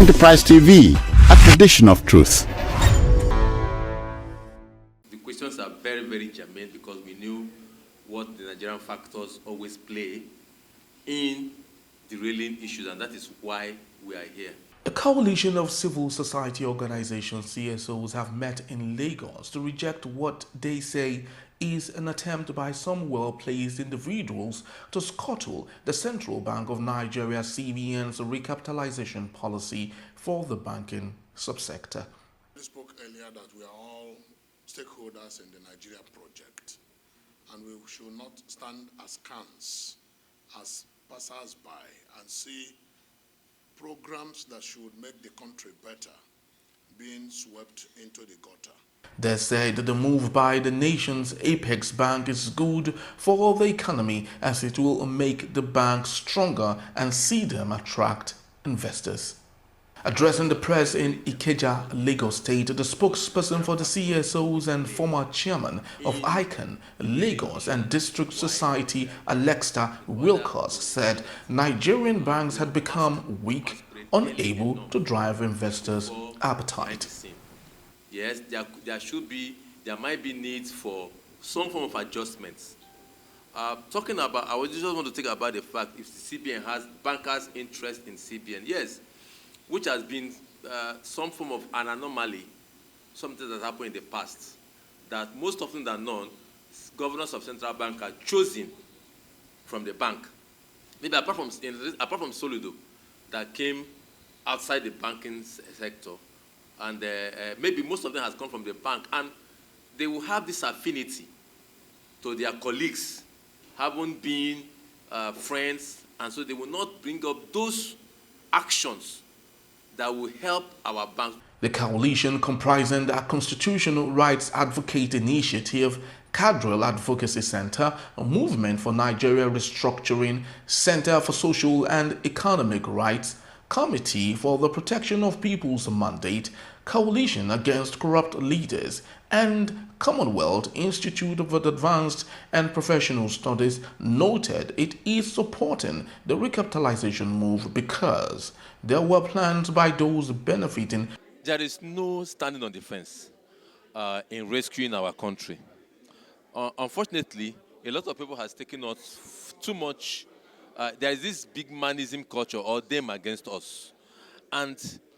Enterprise TV, a tradition of truth. The questions are very, very germane because we knew what the Nigerian factors always play in derailing issues, and that is why we are here. A coalition of civil society organizations, CSOs, have met in Lagos to reject what they say is an attempt by some well-placed individuals to scuttle the Central Bank of Nigeria CBN's recapitalization policy for the banking subsector. We spoke earlier that we are all stakeholders in the Nigeria project, and we should not stand askance as passers-by and see programs that should make the country better being swept into the gutter. They said the move by the nation's apex bank is good for the economy as it will make the bank stronger and see them attract investors. Addressing the press in Ikeja, Lagos State, the spokesperson for the CSOs and former chairman of ICANN, Lagos and District Society, Alexa Wilcox, said Nigerian banks had become weak, unable to drive investors' appetite. Yes, there might be needs for some form of adjustments. Talking about, I just want to think about the fact if the CBN has bankers' interest in CBN, yes, which has been some form of an anomaly, something that happened in the past, that most often than not, governors of central bank are chosen from the bank. Maybe apart from Soludo, that came outside the banking sector, and maybe most of them has come from the bank, and they will have this affinity to their colleagues, having been friends, and so they will not bring up those actions that will help our bank. The coalition, comprising the Constitutional Rights Advocate Initiative, Cadrel Advocacy Center, a Movement for Nigeria Restructuring, Center for Social and Economic Rights, Committee for the Protection of People's Mandate, Coalition Against Corrupt Leaders, and Commonwealth Institute of Advanced and Professional Studies noted it is supporting the recapitalization move because there were plans by those benefiting. There is no standing on the fence in rescuing our country. Unfortunately, a lot of people has taken us too much. There is this big manism culture, or them against us. And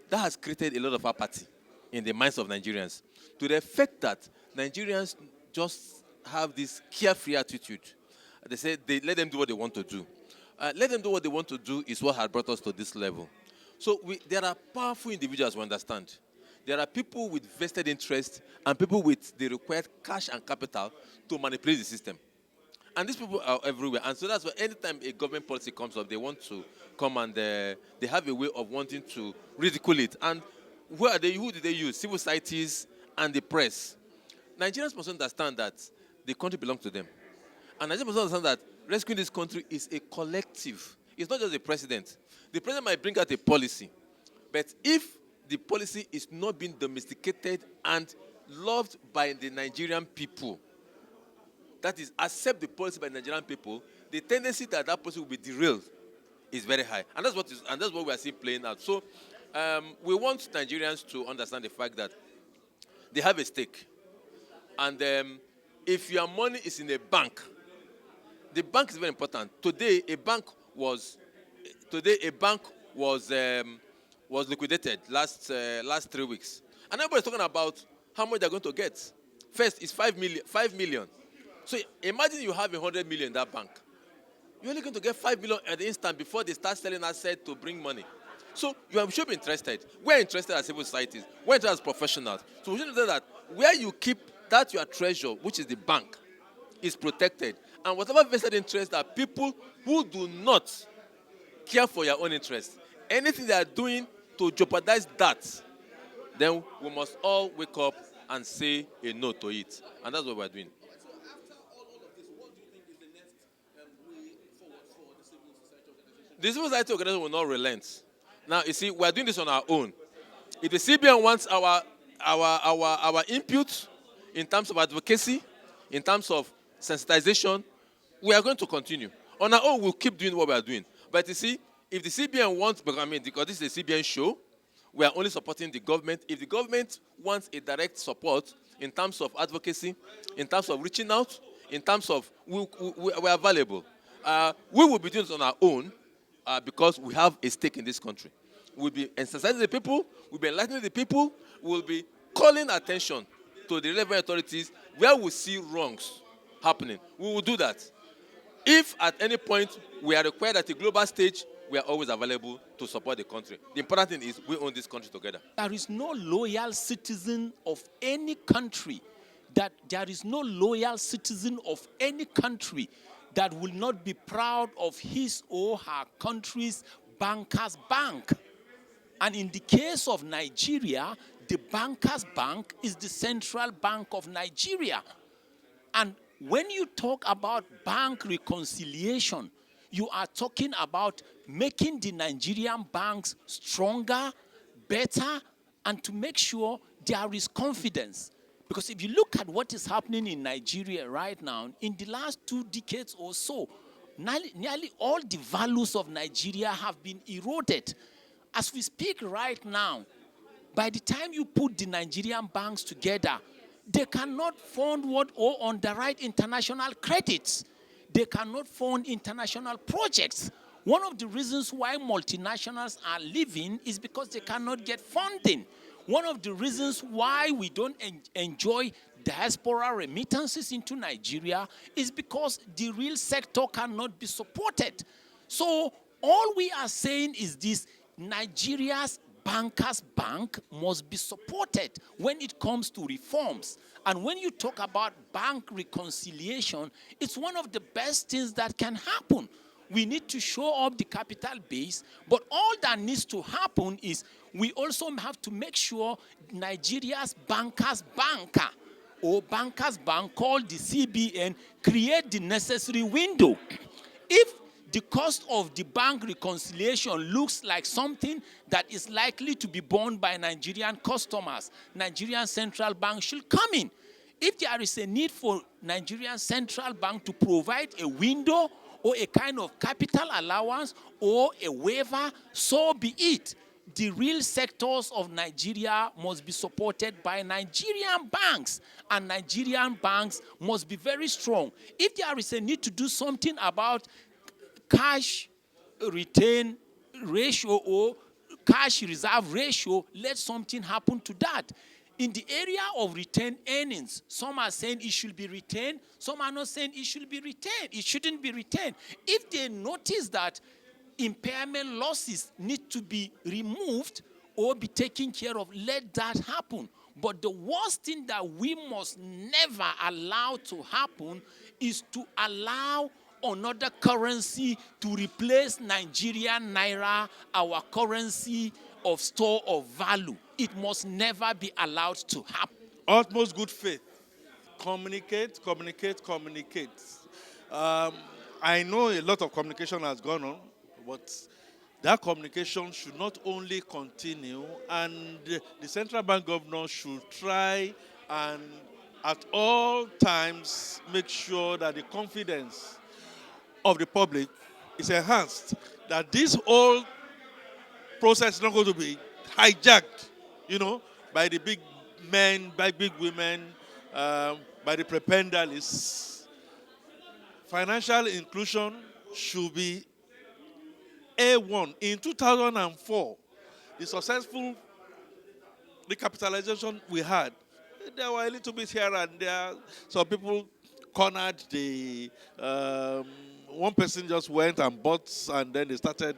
that has created a lot of apathy in the minds of Nigerians, to the effect that Nigerians just have this carefree attitude. They say let them do what they want to do. Let them do what they want to do is what has brought us to this level. So there are powerful individuals who understand. There are people with vested interest and people with the required cash and capital to manipulate the system. And these people are everywhere. And so that's why anytime a government policy comes up, they want to come and they have a way of wanting to ridicule it. And who do they use? Civil societies and the press. Nigerians must understand that the country belongs to them. And Nigerians must understand that rescuing this country is a collective. It's not just the president. The president might bring out a policy. But if the policy is not being domesticated and loved by the Nigerian people, that is, accept the policy by the Nigerian people, the tendency that policy will be derailed is very high. And that's what we are seeing playing out. So we want Nigerians to understand the fact that they have a stake. And if your money is in a bank, the bank is very important. Today, a bank was liquidated last 3 weeks. And everybody's talking about how much they're going to get. First, it's 5 million. So imagine you have 100 million in that bank. You're only going to get 5 million at the instant before they start selling assets to bring money. So you should be interested. We're interested as civil societies. We're interested as professionals. So we should know that where you keep that your treasure, which is the bank, is protected. And whatever vested interest that people who do not care for your own interest, anything they are doing to jeopardize that, then we must all wake up and say a no to it. And that's what we're doing. The civil society organization will not relent. Now, you see, we're doing this on our own. If the CBN wants our input in terms of advocacy, in terms of sensitization, we are going to continue. On our own, we'll keep doing what we are doing. But you see, if the CBN wants, because this is a CBN show, we are only supporting the government. If the government wants a direct support in terms of advocacy, in terms of reaching out, in terms of we are available. We will be doing it on our own because we have a stake in this country. We'll be sensitizing the people, we'll be enlightening the people, we'll be calling attention to the relevant authorities where we see wrongs happening. We will do that. If at any point we are required at a global stage, we are always available to support the country. The important thing is we own this country together. There is no loyal citizen of any country that will not be proud of his or her country's bankers' bank. And in the case of Nigeria, the bankers' bank is the Central Bank of Nigeria. And when you talk about bank reconciliation, you are talking about making the Nigerian banks stronger, better, and to make sure there is confidence. Because if you look at what is happening in Nigeria right now, in the last 2 decades or so, nearly all the values of Nigeria have been eroded. As we speak right now, by the time you put the Nigerian banks together, they cannot fund or underwrite international credits. They cannot fund international projects. One of the reasons why multinationals are leaving is because they cannot get funding. One of the reasons why we don't enjoy diaspora remittances into Nigeria is because the real sector cannot be supported. So all we are saying is this: Nigeria's bankers' bank must be supported when it comes to reforms. And when you talk about bank reconciliation, it's one of the best things that can happen. We need to show up the capital base, but all that needs to happen is we also have to make sure Nigeria's bankers' banker or bankers' bank called the CBN create the necessary window. If the cost of the bank reconciliation looks like something that is likely to be borne by Nigerian customers, Nigerian Central Bank should come in. If there is a need for Nigerian Central Bank to provide a window or a kind of capital allowance or a waiver, so be it. The real sectors of Nigeria must be supported by Nigerian banks, and Nigerian banks must be very strong. If there is a need to do something about cash retain ratio or cash reserve ratio, let something happen to that. In the area of retained earnings, some are saying it should be retained, some are not saying it should be retained. It shouldn't be retained. If they notice that impairment losses need to be removed or be taken care of, let that happen. But the worst thing that we must never allow to happen is to allow another currency to replace Nigerian naira, our currency of store of value. It must never be allowed to happen. Utmost good faith. Communicate. I know a lot of communication has gone on, but that communication should not only continue, and the central bank governor should try and at all times make sure that the confidence of the public is enhanced, that this whole process is not going to be hijacked, by the big men, by big women, by the prebendalists. Financial inclusion should be A1. In 2004, the successful recapitalization we had, there were a little bit here and there. Some people cornered the... one person just went and bought, and then they started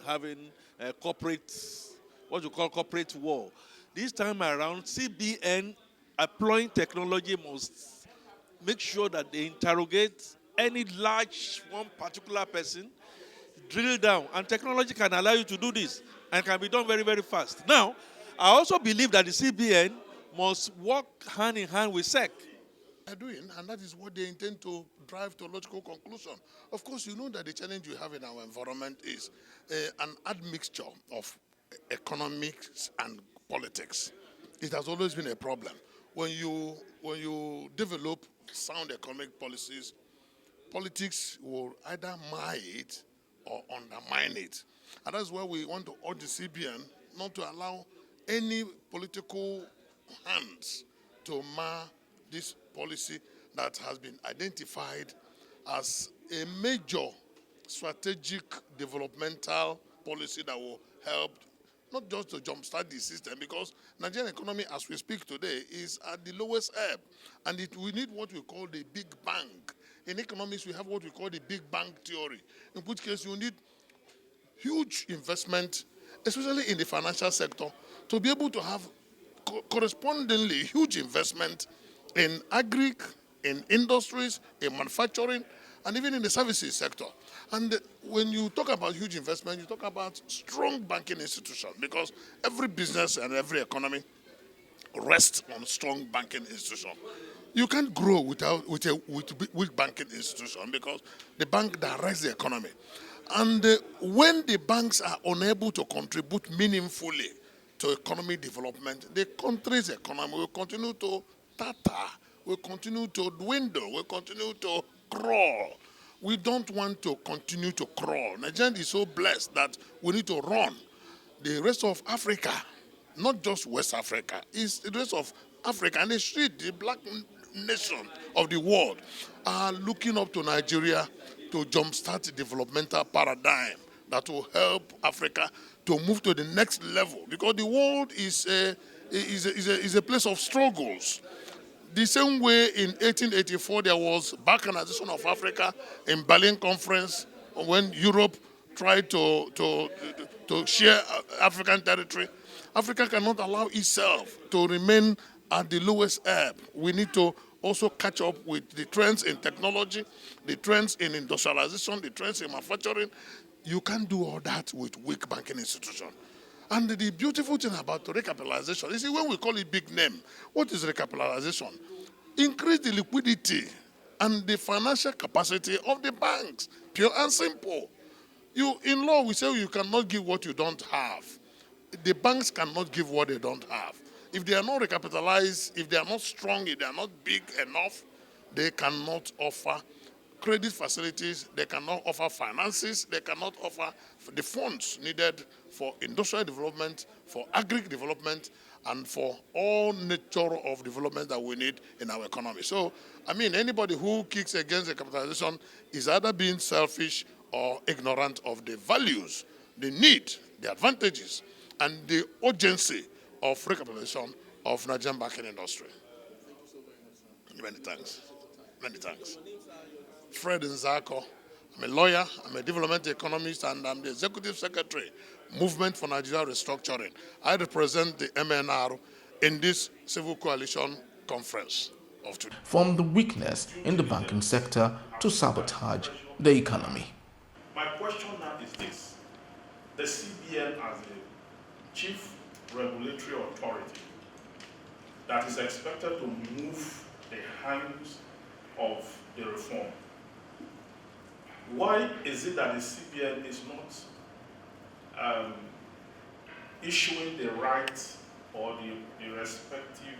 having a corporate, what you call corporate war. This time around, CBN, employing technology, must make sure that they interrogate any large one particular person, drill down, and technology can allow you to do this, and can be done very, very fast. Now, I also believe that the CBN must work hand in hand with SEC. They're doing, and that is what they intend to drive to a logical conclusion. Of course, you know that the challenge we have in our environment is an admixture of economics and politics. It has always been a problem. When you develop sound economic policies, politics will either mar it or undermine it. And that's why we want to urge the CBN not to allow any political hands to mar this policy that has been identified as a major strategic developmental policy that will help not just to jumpstart the system, because Nigerian economy, as we speak today, is at the lowest ebb, and we need what we call the big bang. In economics, we have what we call the big bang theory, in which case you need huge investment, especially in the financial sector, to be able to have correspondingly huge investment in agri, in industries, in manufacturing, and even in the services sector. And when you talk about huge investment, you talk about strong banking institution, because every business and every economy rests on strong banking institution. You can't grow with weak banking institution, because the bank directs the economy. And when the banks are unable to contribute meaningfully to economic development, the country's economy will continue to tatter, will continue to dwindle, will continue to crawl. We don't want to continue to crawl. Nigeria is so blessed that we need to run. The rest of Africa, not just West Africa, is the rest of Africa, and the black nation of the world are looking up to Nigeria to jumpstart the developmental paradigm that will help Africa to move to the next level, because the world is a place of struggles. The same way in 1884 there was balkanization of Africa in Berlin Conference, when Europe tried to share African territory. Africa cannot allow itself to remain at the lowest ebb. We need to also catch up with the trends in technology, the trends in industrialization, the trends in manufacturing. You can't do all that with weak banking institution. And the beautiful thing about recapitalization is, when we call it big name, what is recapitalization? Increase the liquidity and the financial capacity of the banks, pure and simple. In law, we say you cannot give what you don't have. The banks cannot give what they don't have. If they are not recapitalized, if they are not strong, if they are not big enough, they cannot offer credit facilities, they cannot offer finances, they cannot offer the funds needed for industrial development, for agri development, and for all nature of development that we need in our economy. So, anybody who kicks against the capitalization is either being selfish or ignorant of the values, the need, the advantages, and the urgency of recapitalization of Nigerian banking industry. Many thanks. Many thanks. Fred Nzako. I'm a lawyer, I'm a development economist, and I'm the Executive Secretary, Movement for Nigeria Restructuring. I represent the MNR in this Civil Coalition Conference of today. From the weakness in the banking sector to sabotage the economy. My question now is this. The CBN as a chief regulatory authority that is expected to move the hands of the reform, why is it that the CBN is not issuing the right or the respective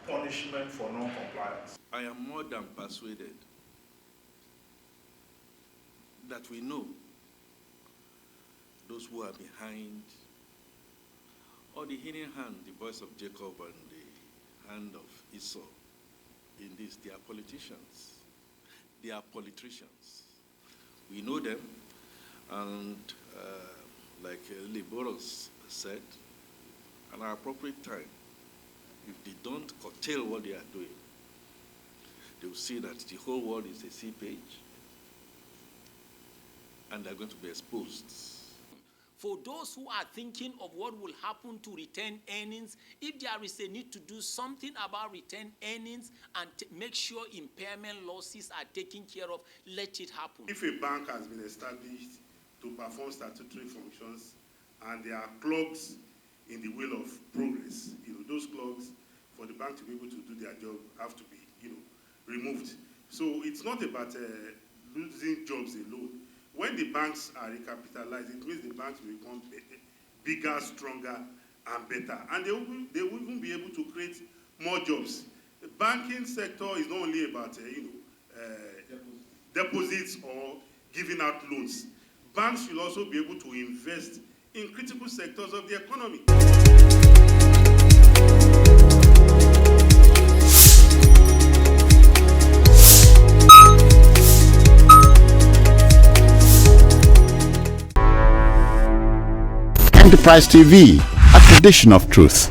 punishment for non-compliance? I am more than persuaded that we know those who are behind, or the hidden hand, the voice of Jacob and the hand of Esau in this. They are politicians. They are politicians. We know them, and like Liboros said, at an appropriate time, if they don't curtail what they are doing, they will see that the whole world is a sea page, and they're going to be exposed. For those who are thinking of what will happen to retained earnings, if there is a need to do something about retained earnings and make sure impairment losses are taken care of, let it happen. If a bank has been established to perform statutory functions and there are clogs in the wheel of progress, those clogs, for the bank to be able to do their job, have to be, removed. So it's not about losing jobs alone. When the banks are recapitalized, it means the banks will become bigger, stronger, and better. And they will even be able to create more jobs. The banking sector is not only about deposits or giving out loans. Banks will also be able to invest in critical sectors of the economy. Enterprise TV, a tradition of truth.